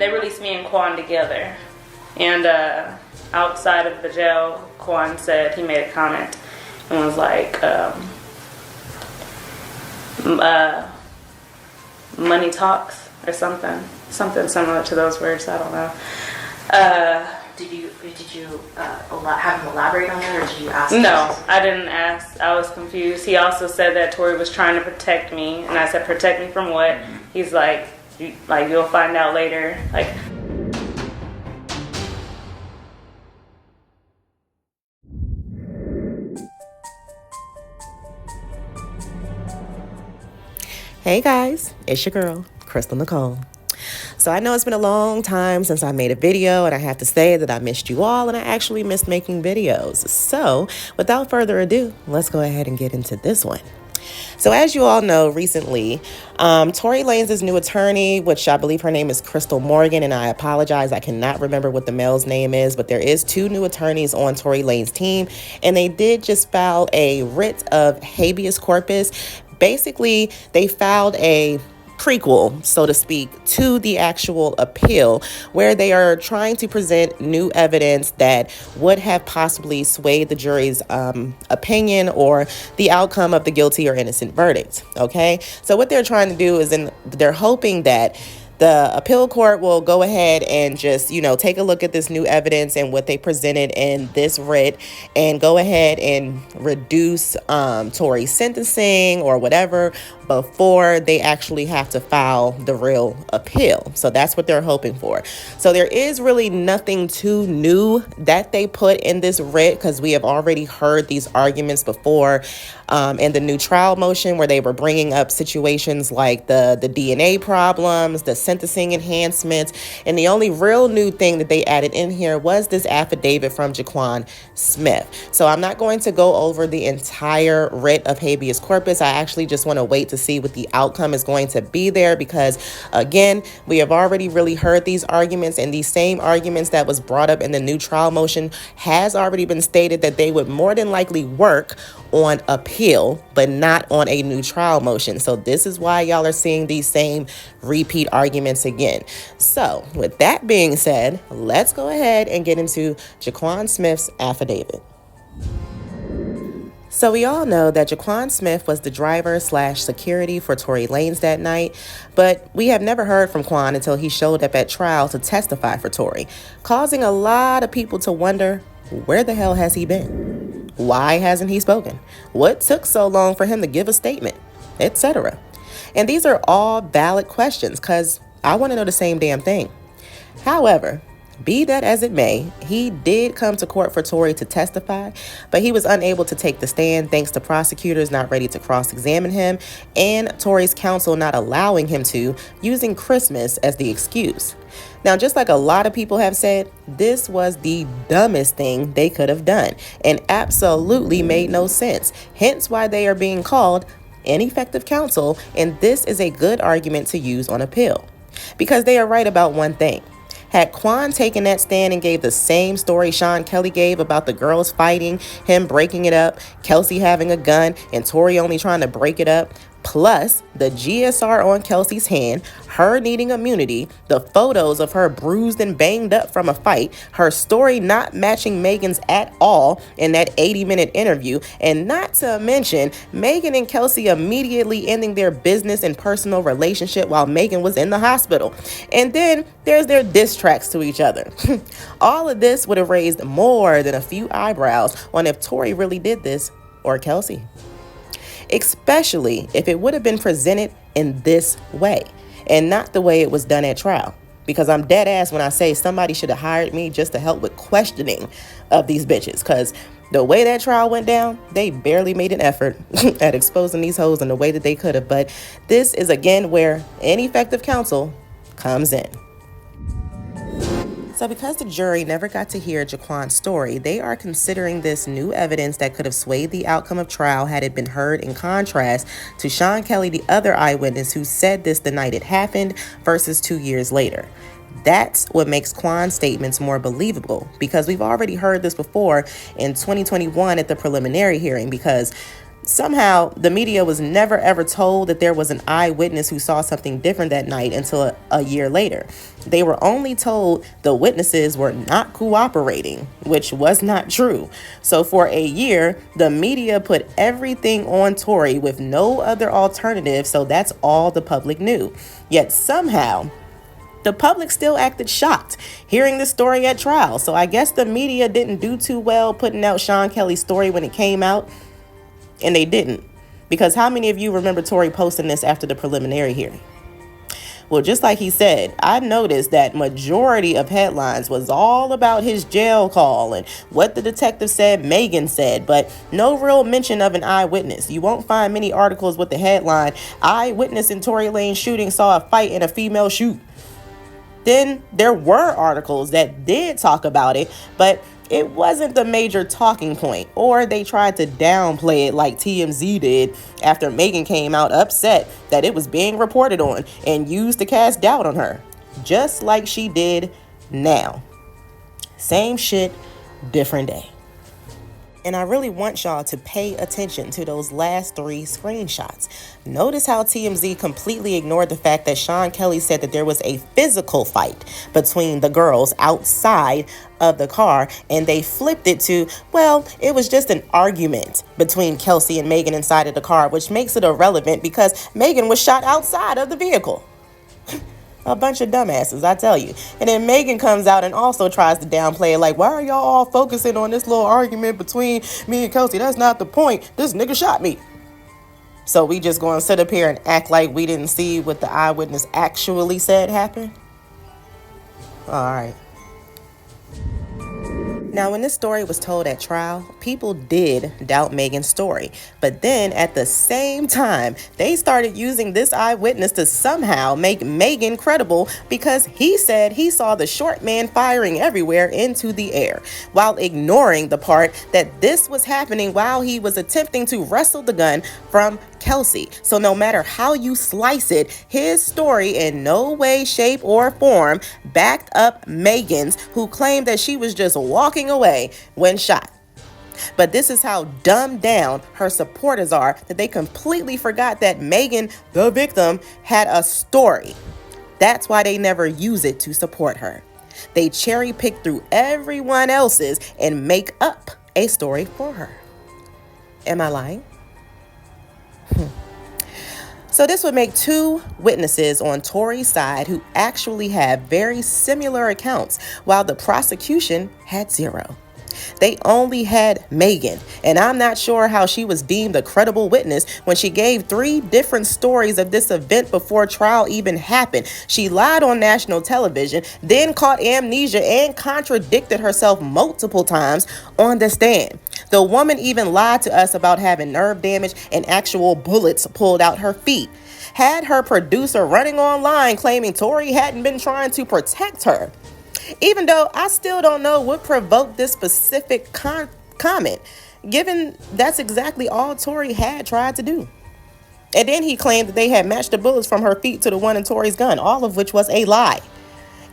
they released me and Quan together. And outside of the jail, Quan said he made a comment and was like, money talks or something similar to those words. I don't know. Did you have him elaborate on that, or did you ask? No, I didn't ask. I was confused. He also said that Tory was trying to protect me, and I said, protect me from what? He's like, you'll find out later. Like. Hey guys, it's your girl, Crystal Nicole. So I know it's been a long time since I made a video, and I have to say that I missed you all, and I actually missed making videos. So without further ado, let's go ahead and get into this one. So as you all know, recently, Tory Lanez's new attorney, which I believe her name is Crystal Morgan, and I apologize, I cannot remember what the male's name is, but there is 2 new attorneys on Tory Lanez's team, and they did just file a writ of habeas corpus. Basically, they filed a prequel, so to speak, to the actual appeal, where they are trying to present new evidence that would have possibly swayed the jury's opinion or the outcome of the guilty or innocent verdict. Okay, so what they're trying to do is, they're hoping that the appeal court will go ahead and just, take a look at this new evidence and what they presented in this writ and go ahead and reduce Tory's sentencing or whatever before they actually have to file the real appeal. So that's what they're hoping for. So there is really nothing too new that they put in this writ, because we have already heard these arguments before in the new trial motion, where they were bringing up situations like the DNA problems, the sentencing enhancements, and the only real new thing that they added in here was this affidavit from Jaquan Smith. So I'm not going to go over the entire writ of habeas corpus. I actually just want to wait to see what the outcome is going to be there, because again, we have already really heard these arguments, and these same arguments that was brought up in the new trial motion has already been stated that they would more than likely work on appeal, but not on a new trial motion. So this is why y'all are seeing these same repeat arguments again. So with that being said, let's go ahead and get into Jaquan Smith's affidavit. So we all know that Jaquan Smith was the driver / security for Tory Lanez that night, but we have never heard from Quan until he showed up at trial to testify for Tory, causing a lot of people to wonder, where the hell has he been? Why hasn't he spoken? What took so long for him to give a statement, etc.? And these are all valid questions, because I want to know the same damn thing. However, be that as it may, he did come to court for Tory to testify, but he was unable to take the stand thanks to prosecutors not ready to cross-examine him and Tory's counsel not allowing him to, using Christmas as the excuse. Now, just like a lot of people have said, this was the dumbest thing they could have done and absolutely made no sense, hence why they are being called ineffective counsel, and this is a good argument to use on appeal, because they are right about one thing. Had Quan taken that stand and gave the same story Sean Kelly gave about the girls fighting, him breaking it up, Kelsey having a gun, and Tory only trying to break it up, plus the GSR on Kelsey's hand, her needing immunity, the photos of her bruised and banged up from a fight, her story not matching Megan's at all in that 80-minute interview, and not to mention Megan and Kelsey immediately ending their business and personal relationship while Megan was in the hospital. And then there's their diss tracks to each other. All of this would have raised more than a few eyebrows on if Tory really did this or Kelsey, especially if it would have been presented in this way and not the way it was done at trial. Because I'm dead ass when I say somebody should have hired me just to help with questioning of these bitches, because the way that trial went down, they barely made an effort at exposing these hoes in the way that they could have. But this is again where ineffective counsel comes in. So because the jury never got to hear Jaquan's story, they are considering this new evidence that could have swayed the outcome of trial had it been heard, in contrast to Sean Kelly, the other eyewitness who said this the night it happened, versus 2 years later. That's what makes Quan's statements more believable, because we've already heard this before in 2021 at the preliminary hearing, because Somehow, the media was never ever told that there was an eyewitness who saw something different that night until a year later. They were only told the witnesses were not cooperating, which was not true. So for a year, the media put everything on Tory with no other alternative, so that's all the public knew. Yet somehow, the public still acted shocked hearing the story at trial. So I guess the media didn't do too well putting out Sean Kelly's story when it came out. And they didn't. Because how many of you remember Tory posting this after the preliminary hearing? Well, just like he said, I noticed that majority of headlines was all about his jail call and what the detective said Megan said, but no real mention of an eyewitness. You won't find many articles with the headline, "Eyewitness in Tory Lanez shooting saw a fight in a female shoot." Then there were articles that did talk about it, but it wasn't the major talking point, or they tried to downplay it like TMZ did after Megan came out upset that it was being reported on and used to cast doubt on her, just like she did now. Same shit, different day. And I really want y'all to pay attention to those last 3 screenshots. Notice how TMZ completely ignored the fact that Sean Kelly said that there was a physical fight between the girls outside of the car, and they flipped it to, well, it was just an argument between Kelsey and Megan inside of the car, which makes it irrelevant because Megan was shot outside of the vehicle. A bunch of dumbasses, I tell you. And then Megan comes out and also tries to downplay it like, why are y'all all focusing on this little argument between me and Kelsey? That's not the point. This nigga shot me. So we just going to sit up here and act like we didn't see what the eyewitness actually said happened? All right. Now, when this story was told at trial, people did doubt Megan's story. But then at the same time, they started using this eyewitness to somehow make Megan credible because he said he saw the short man firing everywhere into the air, while ignoring the part that this was happening while he was attempting to wrestle the gun from Kelsey. So no matter how you slice it, his story in no way, shape, or form backed up Megan's, who claimed that she was just walking away when shot. But this is how dumbed down her supporters are that they completely forgot that Megan, the victim, had a story. That's why they never use it to support her. They cherry pick through everyone else's and make up a story for her. Am I lying? So this would make 2 witnesses on Tory's side who actually have very similar accounts, while the prosecution had 0. They only had Megan, and I'm not sure how she was deemed a credible witness when she gave 3 different stories of this event before trial even happened. She lied on national television, then caught amnesia and contradicted herself multiple times on the stand. The woman even lied to us about having nerve damage and actual bullets pulled out her feet. Had her producer running online claiming Tory hadn't been trying to protect her. Even though I still don't know what provoked this specific comment, given that's exactly all Tory had tried to do. And then he claimed that they had matched the bullets from her feet to the one in Tory's gun, all of which was a lie.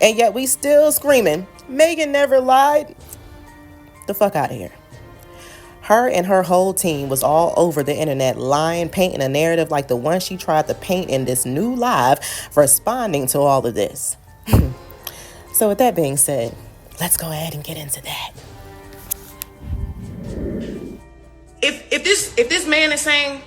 And yet we still screaming, Megan never lied. The fuck out of here. Her and her whole team was all over the internet lying, painting a narrative like the one she tried to paint in this new live, responding to all of this. So with that being said, let's go ahead and get into that. If this man is saying,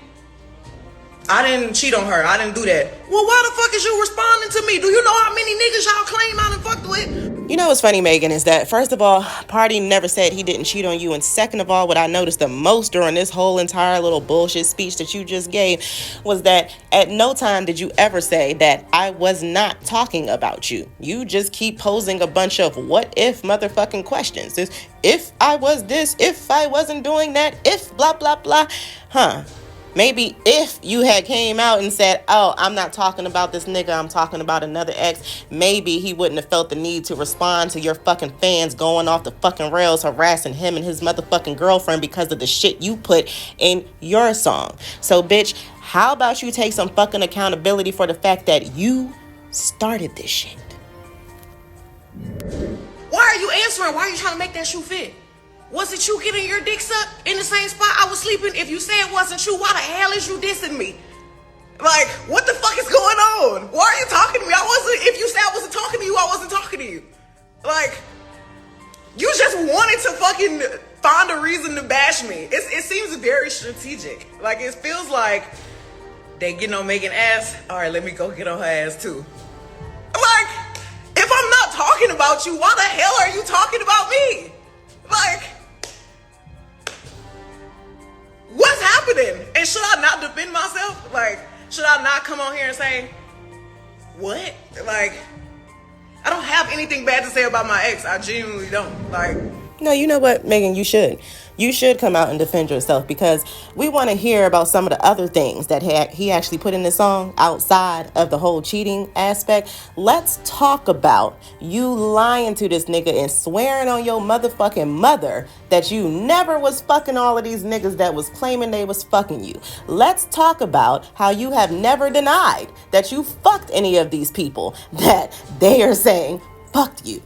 I didn't cheat on her, I didn't do that, well, why the fuck is you responding to me? Do you know how many niggas y'all claim I done fucked with? You know what's funny, Megan, is that first of all, Party never said he didn't cheat on you. And second of all, what I noticed the most during this whole entire little bullshit speech that you just gave was that at no time did you ever say that I was not talking about you. You just keep posing a bunch of what if motherfucking questions. This, if I was this, if I wasn't doing that, if blah, blah, blah. Maybe if you had came out and said, oh, I'm not talking about this nigga, I'm talking about another ex, maybe he wouldn't have felt the need to respond to your fucking fans going off the fucking rails, harassing him and his motherfucking girlfriend because of the shit you put in your song. So, bitch, how about you take some fucking accountability for the fact that you started this shit? Why are you answering? Why are you trying to make that shoe fit? Was it you getting your dick sucked in the same spot I was sleeping? If you say it wasn't true, why the hell is you dissing me? Like, what the fuck is going on? Why are you talking to me? If you say I wasn't talking to you, I wasn't talking to you. Like, you just wanted to fucking find a reason to bash me. It seems very strategic. Like, it feels like they getting on Megan ass. All right, let me go get on her ass too. Like, if I'm not talking about you, why the hell are you talking about me? Like, what's happening? And should I not defend myself? Like, should I not come on here and say, what? Like, I don't have anything bad to say about my ex. I genuinely don't. Like, No, you know what, Megan, you should. You should come out and defend yourself, because we want to hear about some of the other things that he actually put in this song outside of the whole cheating aspect. Let's talk about you lying to this nigga and swearing on your motherfucking mother that you never was fucking all of these niggas that was claiming they was fucking you. Let's talk about how you have never denied that you fucked any of these people that they are saying fucked you.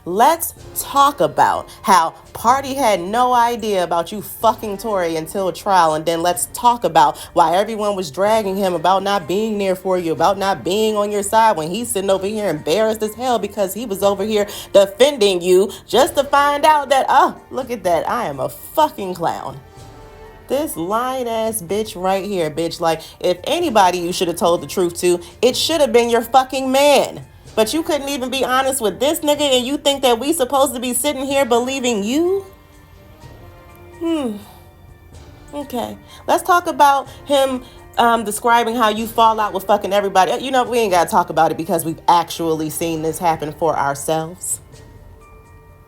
Let's talk about how Party had no idea about you fucking Tory until trial, and then let's talk about why everyone was dragging him about not being there for you, about not being on your side, when he's sitting over here embarrassed as hell because he was over here defending you, just to find out that, oh, look at that, I am a fucking clown. This lying ass bitch right here, bitch. Like, if anybody you should have told the truth to, it should have been your fucking man. But you couldn't even be honest with this nigga, and you think that we supposed to be sitting here believing you? Okay. Let's talk about him describing how you fall out with fucking everybody. You know, we ain't got to talk about it because we've actually seen this happen for ourselves.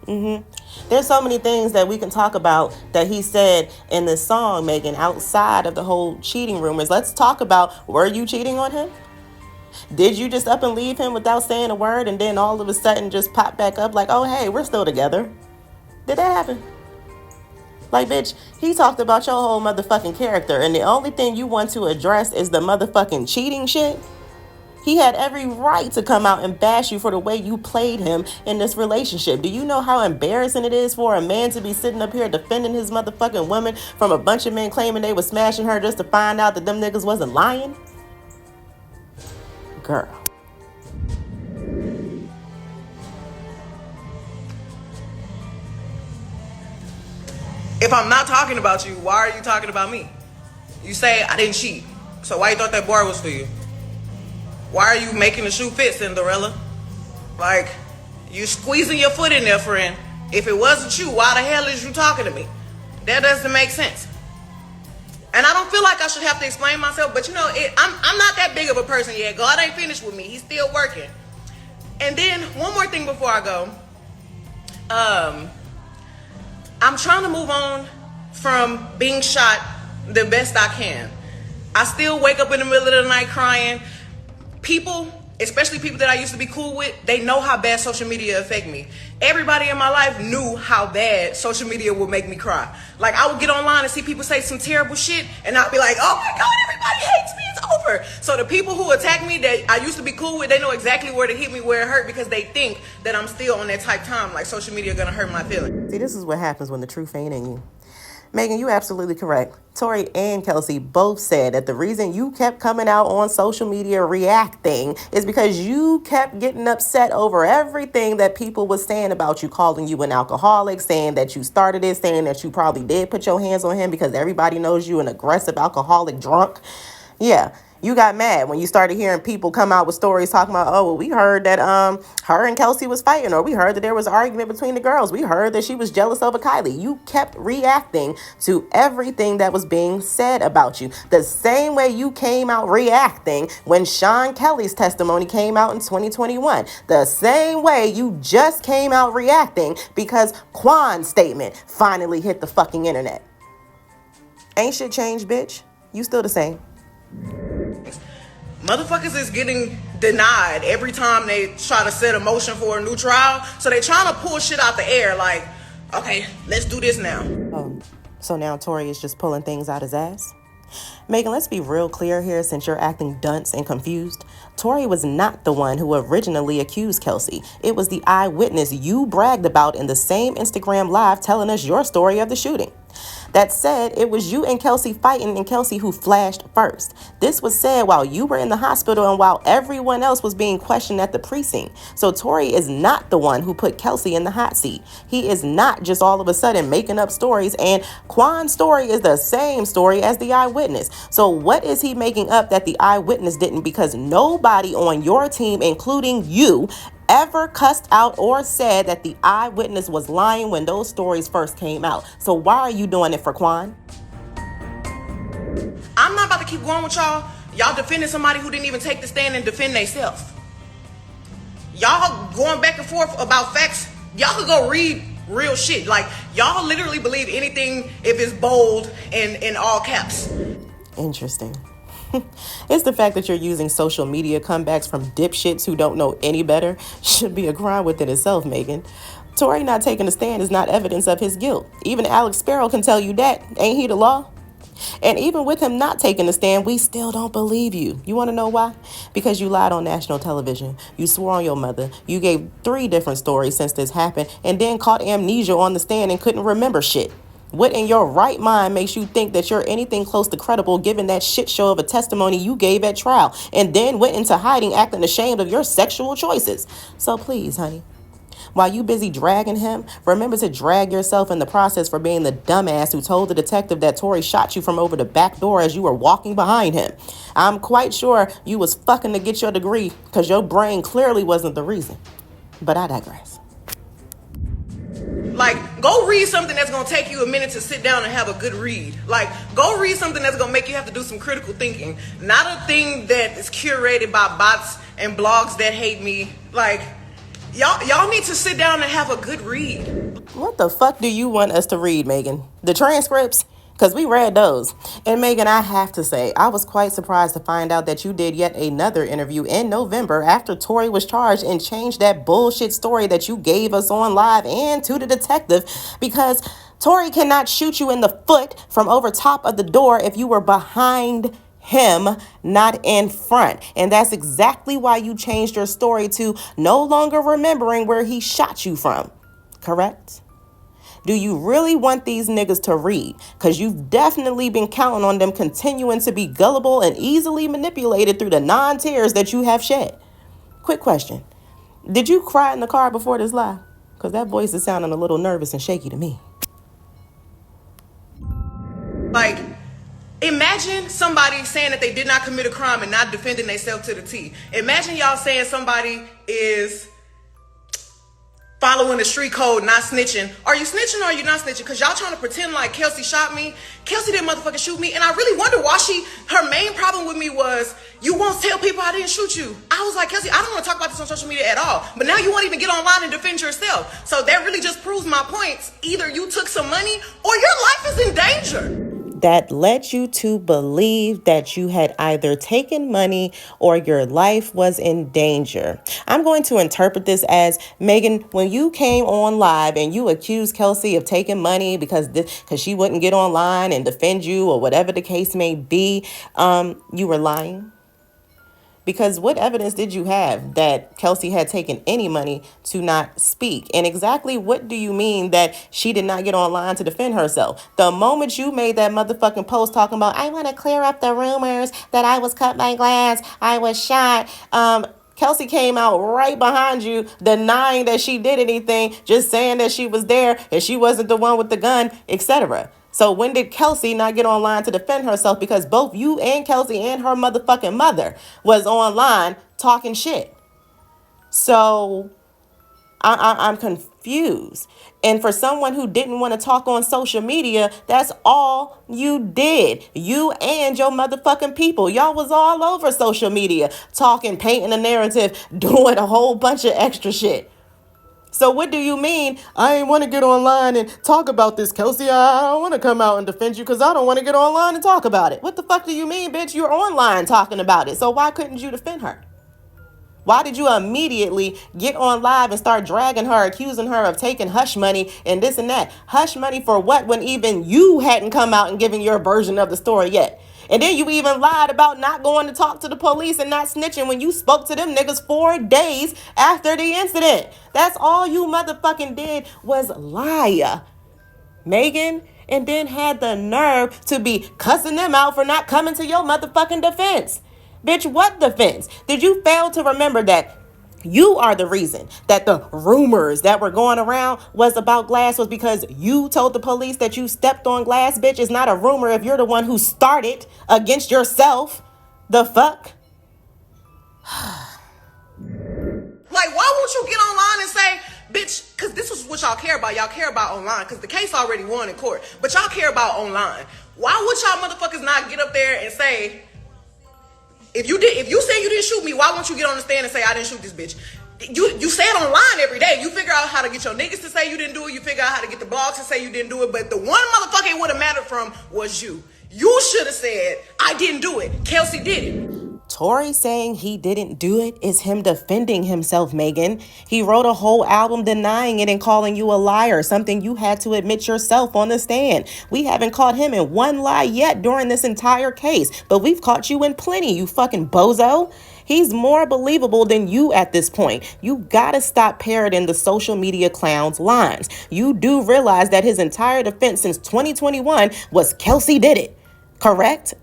There's so many things that we can talk about that he said in this song, Megan, outside of the whole cheating rumors. Let's talk about, were you cheating on him? Did you just up and leave him without saying a word and then all of a sudden just pop back up like, oh, hey, we're still together? Did that happen? Like, bitch, he talked about your whole motherfucking character, and the only thing you want to address is the motherfucking cheating shit? He had every right to come out and bash you for the way you played him in this relationship. Do you know how embarrassing it is for a man to be sitting up here defending his motherfucking woman from a bunch of men claiming they was smashing her just to find out that them niggas wasn't lying? Girl. if I'm not talking about you, why are you talking about me? You say I didn't cheat, so why you thought that bar was for you? Why are you making the shoe fit, Cinderella? Like, you squeezing your foot in there, friend. If it wasn't you, why the hell is you talking to me? That doesn't make sense. And I don't feel like I should have to explain myself, but you know, I'm not that big of a person yet. God ain't finished with me. He's still working. And then one more thing before I go. I'm trying to move on from being shot the best I can. I still wake up in the middle of the night crying. People, especially people that I used to be cool with, they know how bad social media affect me. Everybody in my life knew how bad social media would make me cry. Like, I would get online and see people say some terrible shit, and I'd be like, oh my God, everybody hates me, it's over. So the people who attack me that I used to be cool with, they know exactly where to hit me, where it hurt, because they think that I'm still on that type time, like social media gonna hurt my feelings. See, this is what happens when the truth ain't in you. Megan, you absolutely correct. Tory and Kelsey both said that the reason you kept coming out on social media reacting is because you kept getting upset over everything that people was saying about you, calling you an alcoholic, saying that you started it, saying that you probably did put your hands on him because everybody knows you an aggressive alcoholic drunk. Yeah. You got mad when you started hearing people come out with stories talking about, oh, well, we heard that her and Kelsey was fighting, or we heard that there was an argument between the girls. We heard that she was jealous over Kylie. You kept reacting to everything that was being said about you. The same way you came out reacting when Sean Kelly's testimony came out in 2021. The same way you just came out reacting because Quan's statement finally hit the fucking internet. Ain't shit changed, bitch. You still the same. Motherfuckers is getting denied every time they try to set a motion for a new trial. So they trying to pull shit out the air like, okay, let's do this now. Oh, so now Tory is just pulling things out his ass? Megan, let's be real clear here since you're acting dunce and confused. Tory was not the one who originally accused Kelsey. It was the eyewitness you bragged about in the same Instagram live telling us your story of the shooting. That said, it was you and Kelsey fighting and Kelsey who flashed first. This was said while you were in the hospital and while everyone else was being questioned at the precinct. So Tory is not the one who put Kelsey in the hot seat. He is not just all of a sudden making up stories, and Quan's story is the same story as the eyewitness. So what is he making up that the eyewitness didn't? Because nobody on your team, including you, ever cussed out or said that the eyewitness was lying when those stories first came out. So why are you doing it for Quan? I'm not about to keep going with y'all. Y'all defending somebody who didn't even take the stand and defend themselves. Y'all going back and forth about facts. Y'all could go read real shit. Like, y'all literally believe anything if it's bold and in all caps. Interesting. It's the fact that you're using social media comebacks from dipshits who don't know any better should be a crime within itself, Megan. Tory not taking a stand is not evidence of his guilt. Even Alex Sparrow can tell you that. Ain't he the law? And even with him not taking a stand, we still don't believe you. You want to know why? Because you lied on national television. You swore on your mother. You gave 3 different stories since this happened and then caught amnesia on the stand and couldn't remember shit. What in your right mind makes you think that you're anything close to credible given that shit show of a testimony you gave at trial and then went into hiding acting ashamed of your sexual choices? So please, honey, while you busy dragging him, remember to drag yourself in the process for being the dumbass who told the detective that Tory shot you from over the back door as you were walking behind him. I'm quite sure you was fucking to get your degree because your brain clearly wasn't the reason. But I digress. Like, go read something that's going to take you a minute to sit down and have a good read. Like, go read something that's going to make you have to do some critical thinking. Not a thing that is curated by bots and blogs that hate me. Like, y'all need to sit down and have a good read. What the fuck do you want us to read, Megan? The transcripts? Because we read those. And Megan, I have to say, I was quite surprised to find out that you did yet another interview in November after Tory was charged and changed that bullshit story that you gave us on live and to the detective, because Tory cannot shoot you in the foot from over top of the door if you were behind him, not in front. And that's exactly why you changed your story to no longer remembering where he shot you from. Correct? Do you really want these niggas to read? Because you've definitely been counting on them continuing to be gullible and easily manipulated through the non-tears that you have shed. Quick question. Did you cry in the car before this live? Because that voice is sounding a little nervous and shaky to me. Like, imagine somebody saying that they did not commit a crime and not defending themselves to the T. Imagine y'all saying somebody is following the street code, not snitching. Are you snitching or are you not snitching? Because y'all trying to pretend like Kelsey shot me. Kelsey didn't motherfucking shoot me. And I really wonder why her main problem with me was, you won't tell people I didn't shoot you. I was like, Kelsey, I don't want to talk about this on social media at all. But now you won't even get online and defend yourself. So that really just proves my points. Either you took some money or your life is in danger. That led you to believe that you had either taken money or your life was in danger. I'm going to interpret this as, Megan, when you came on live and you accused Kelsey of taking money because she wouldn't get online and defend you or whatever the case may be, you were lying. Because what evidence did you have that Kelsey had taken any money to not speak? And exactly what do you mean that she did not get online to defend herself? The moment you made that motherfucking post talking about, I want to clear up the rumors that I was cut by glass, I was shot, Kelsey came out right behind you denying that she did anything, just saying that she was there and she wasn't the one with the gun, etc. So when did Kelsey not get online to defend herself? Because both you and Kelsey and her motherfucking mother was online talking shit. So I'm confused. And for someone who didn't want to talk on social media, that's all you did. You and your motherfucking people. Y'all was all over social media, talking, painting a narrative, doing a whole bunch of extra shit. So what do you mean, I ain't want to get online and talk about this, Kelsey? I don't want to come out and defend you because I don't want to get online and talk about it. What the fuck do you mean, bitch? You're online talking about it. So why couldn't you defend her? Why did you immediately get on live and start dragging her, accusing her of taking hush money and this and that? Hush money for what when even you hadn't come out and given your version of the story yet? And then you even lied about not going to talk to the police and not snitching when you spoke to them niggas 4 days after the incident. That's all you motherfucking did was lie, Megan. And then had the nerve to be cussing them out for not coming to your motherfucking defense. Bitch, what defense? Did you fail to remember that you are the reason that the rumors that were going around was about glass was because you told the police that you stepped on glass? Bitch, it's not a rumor if you're the one who started against yourself. The fuck? Like, why won't you get online and say, bitch, because this is what y'all care about. Y'all care about online because the case already won in court. But y'all care about online. Why would y'all motherfuckers not get up there and say, if you say you didn't shoot me, why won't you get on the stand and say I didn't shoot this bitch? You say it online every day. You figure out how to get your niggas to say you didn't do it. You figure out how to get the blogs to say you didn't do it. But the one motherfucker it would have mattered from was you. You should have said, I didn't do it. Kelsey did it. Tory saying he didn't do it is him defending himself, Megan. He wrote a whole album denying it and calling you a liar, something you had to admit yourself on the stand. We haven't caught him in one lie yet during this entire case, but we've caught you in plenty, you fucking bozo. He's more believable than you at this point. You gotta stop parroting the social media clown's lines. You do realize that his entire defense since 2021 was Kelsey did it, correct?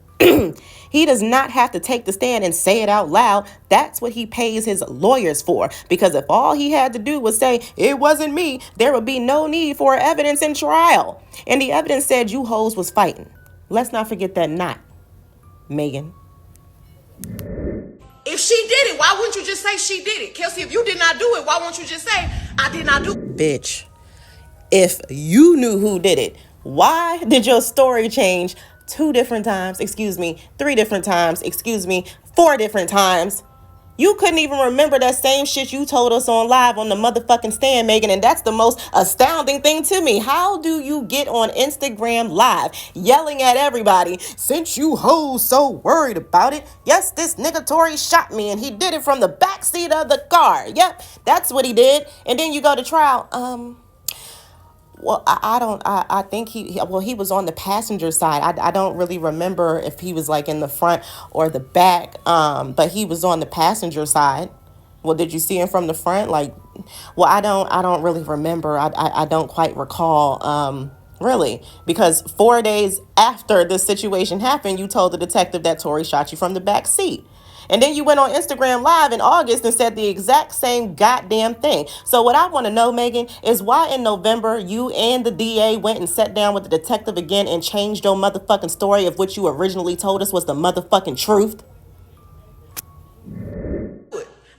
He does not have to take the stand and say it out loud. That's what he pays his lawyers for. Because if all he had to do was say, it wasn't me, there would be no need for evidence in trial. And the evidence said you hoes was fighting. Let's not forget that not, Megan. If she did it, why wouldn't you just say she did it? Kelsey, if you did not do it, why won't you just say, I did not do it? Bitch, if you knew who did it, why did your story change 2 different times, 3 different times, 4 different times? You couldn't even remember that same shit you told us on live on the motherfucking stand, Megan, and that's the most astounding thing to me. How do you get on Instagram live yelling at everybody, since you hoes so worried about it? Yes, this nigga Tory shot me and he did it from the backseat of the car. Yep, that's what he did. And then you go to trial. Well, I think he was on the passenger side. I don't really remember if he was like in the front or the back, but he was on the passenger side. Well, did you see him from the front? Like, well, I don't really remember. I don't quite recall, really, because 4 days after this situation happened, you told the detective that Tory shot you from the back seat. And then you went on Instagram Live in August and said the exact same goddamn thing. So what I want to know, Megan, is why in November you and the DA went and sat down with the detective again and changed your motherfucking story of what you originally told us was the motherfucking truth?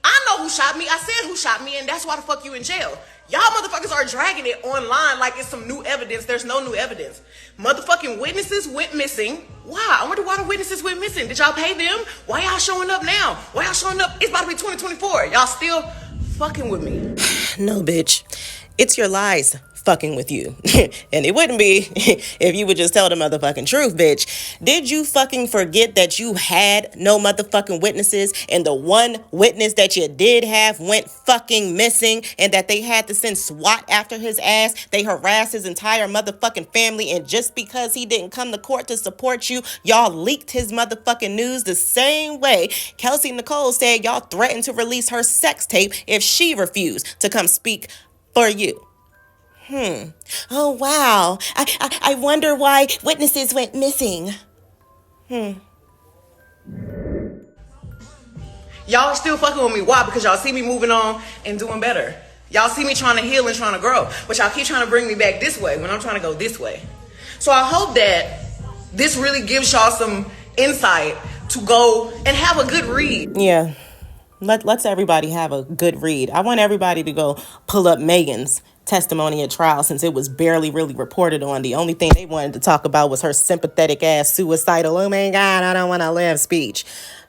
I know who shot me. I said who shot me, and that's why the fuck you in jail. Y'all motherfuckers are dragging it online like it's some new evidence. There's no new evidence. Motherfucking witnesses went missing. Why? I wonder why the witnesses went missing. Did y'all pay them? Why y'all showing up now? Why y'all showing up? It's about to be 2024. Y'all still fucking with me. No, bitch. It's your lies fucking with you. And it wouldn't be if you would just tell the motherfucking truth, bitch. Did you fucking forget that you had no motherfucking witnesses and the one witness that you did have went fucking missing and that they had to send SWAT after his ass? They harassed his entire motherfucking family, and just because he didn't come to court to support you, y'all leaked his motherfucking news the same way Kelsey Nicole said y'all threatened to release her sex tape if she refused to come speak for you. Oh, wow. I wonder why witnesses went missing. Y'all are still fucking with me. Why? Because y'all see me moving on and doing better. Y'all see me trying to heal and trying to grow. But y'all keep trying to bring me back this way when I'm trying to go this way. So I hope that this really gives y'all some insight to go and have a good read. Yeah. Let's everybody have a good read. I want everybody to go pull up Megan's testimony at trial, since it was barely really reported on. The only thing they wanted to talk about was her sympathetic ass suicidal, oh my God, I don't want to live speech.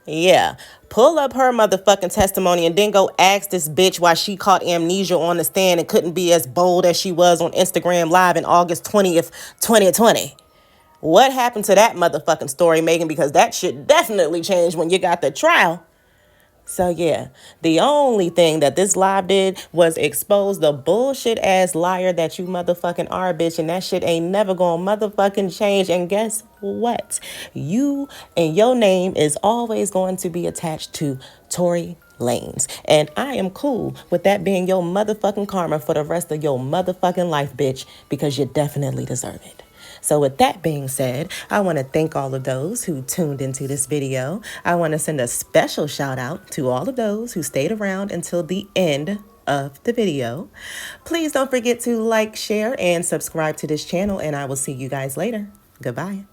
Yeah. Pull up her motherfucking testimony and then go ask this bitch why she caught amnesia on the stand and couldn't be as bold as she was on Instagram Live in August 20th, 2020. What happened to that motherfucking story, Megan? Because that shit definitely changed when you got the trial. So yeah, the only thing that this live did was expose the bullshit ass liar that you motherfucking are, bitch, and that shit ain't never gonna motherfucking change. And guess what? You and your name is always going to be attached to Tory Lanez. And I am cool with that being your motherfucking karma for the rest of your motherfucking life, bitch, because you definitely deserve it. So with that being said, I want to thank all of those who tuned into this video. I want to send a special shout out to all of those who stayed around until the end of the video. Please don't forget to like, share, and subscribe to this channel, and I will see you guys later. Goodbye.